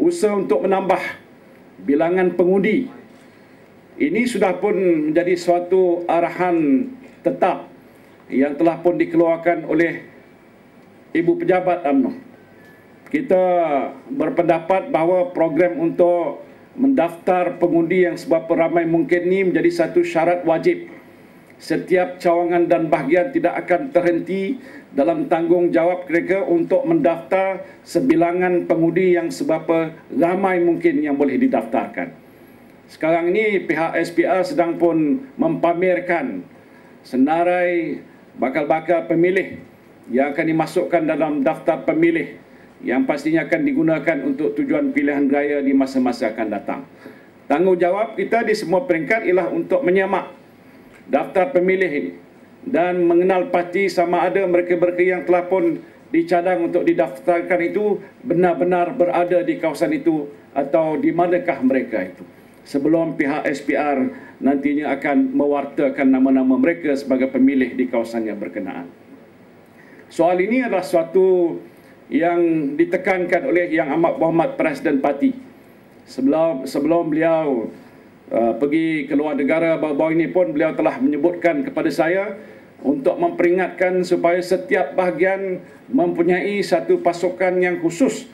usaha untuk menambah bilangan pengundi. Ini sudah pun menjadi suatu arahan tetap yang telah pun dikeluarkan oleh Ibu Pejabat UMNO. Kita berpendapat bahawa program untuk mendaftar pengundi yang seberapa ramai mungkin ini menjadi satu syarat wajib. Setiap cawangan dan bahagian tidak akan terhenti dalam tanggungjawab mereka untuk mendaftar sebilangan pengundi yang seberapa ramai mungkin yang boleh didaftarkan. Sekarang ini pihak SPR sedang pun mempamerkan senarai bakal-bakal pemilih yang akan dimasukkan dalam daftar pemilih yang pastinya akan digunakan untuk tujuan pilihan raya di masa-masa akan datang. Tanggungjawab kita di semua peringkat ialah untuk menyamak daftar pemilih ini dan mengenal pasti sama ada mereka-mereka yang telah pun dicadang untuk didaftarkan itu benar-benar berada di kawasan itu atau di manakah mereka itu, sebelum pihak SPR nantinya akan mewartakan nama-nama mereka sebagai pemilih di kawasan yang berkenaan. Soal ini adalah suatu yang ditekankan oleh Yang Amat Berhormat Presiden Parti. Sebelum beliau pergi ke luar negara baru-baru ini pun beliau telah menyebutkan kepada saya untuk memperingatkan supaya setiap bahagian mempunyai satu pasukan yang khusus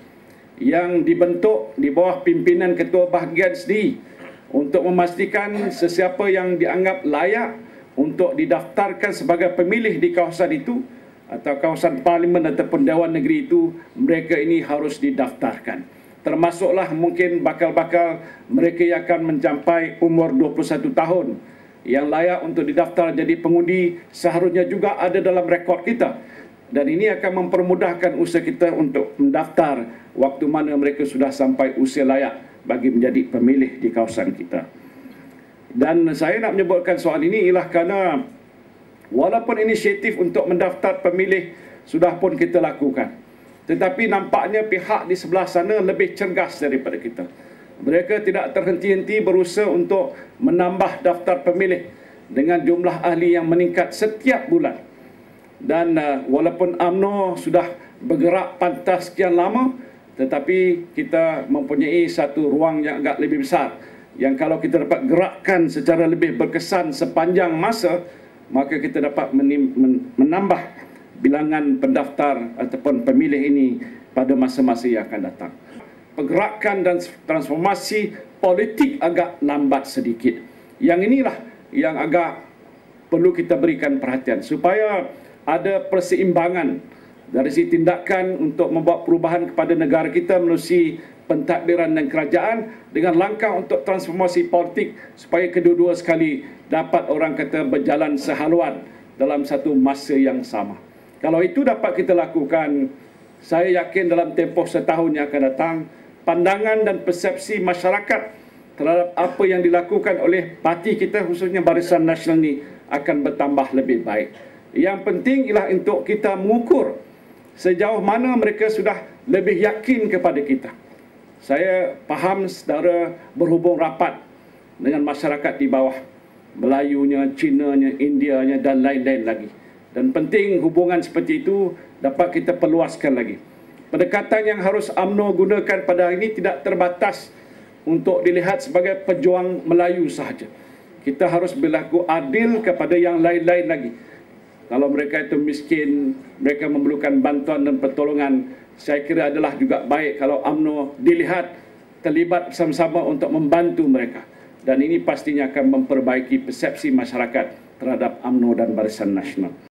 yang dibentuk di bawah pimpinan ketua bahagian sendiri untuk memastikan sesiapa yang dianggap layak untuk didaftarkan sebagai pemilih di kawasan itu atau kawasan parlimen ataupun Dewan Negeri itu, mereka ini harus didaftarkan. Termasuklah mungkin bakal-bakal mereka yang akan mencapai umur 21 tahun yang layak untuk didaftar jadi pengundi seharusnya juga ada dalam rekod kita. Dan ini akan mempermudahkan usaha kita untuk mendaftar waktu mana mereka sudah sampai usia layak bagi menjadi pemilih di kawasan kita. Dan saya nak menyebutkan soal ini ialah kerana walaupun inisiatif untuk mendaftar pemilih sudah pun kita lakukan, tetapi nampaknya pihak di sebelah sana lebih cergas daripada kita. Mereka tidak terhenti-henti berusaha untuk menambah daftar pemilih dengan jumlah ahli yang meningkat setiap bulan. Dan walaupun UMNO sudah bergerak pantas sekian lama, tetapi kita mempunyai satu ruang yang agak lebih besar, yang kalau kita dapat gerakkan secara lebih berkesan sepanjang masa, maka kita dapat menambah bilangan pendaftar ataupun pemilih ini pada masa-masa yang akan datang. Pergerakan dan transformasi politik agak lambat sedikit. Yang inilah yang agak perlu kita berikan perhatian supaya ada perseimbangan dari segi tindakan untuk membuat perubahan kepada negara kita melalui pentadbiran dan kerajaan dengan langkah untuk transformasi politik supaya kedua-dua sekali dapat orang kata berjalan sehaluan dalam satu masa yang sama. Kalau itu dapat kita lakukan, saya yakin dalam tempoh setahun yang akan datang, pandangan dan persepsi masyarakat terhadap apa yang dilakukan oleh parti kita khususnya Barisan Nasional ini akan bertambah lebih baik. Yang penting ialah untuk kita mengukur sejauh mana mereka sudah lebih yakin kepada kita. Saya faham saudara berhubung rapat dengan masyarakat di bawah, Melayunya, Cinanya, Indianya dan lain-lain lagi. Dan penting hubungan seperti itu dapat kita perluaskan lagi. Pendekatan yang harus UMNO gunakan pada hari ini tidak terbatas untuk dilihat sebagai pejuang Melayu sahaja. Kita harus berlaku adil kepada yang lain-lain lagi. Kalau mereka itu miskin, mereka memerlukan bantuan dan pertolongan, saya kira adalah juga baik kalau UMNO dilihat terlibat bersama-sama untuk membantu mereka. Dan ini pastinya akan memperbaiki persepsi masyarakat terhadap UMNO dan Barisan Nasional.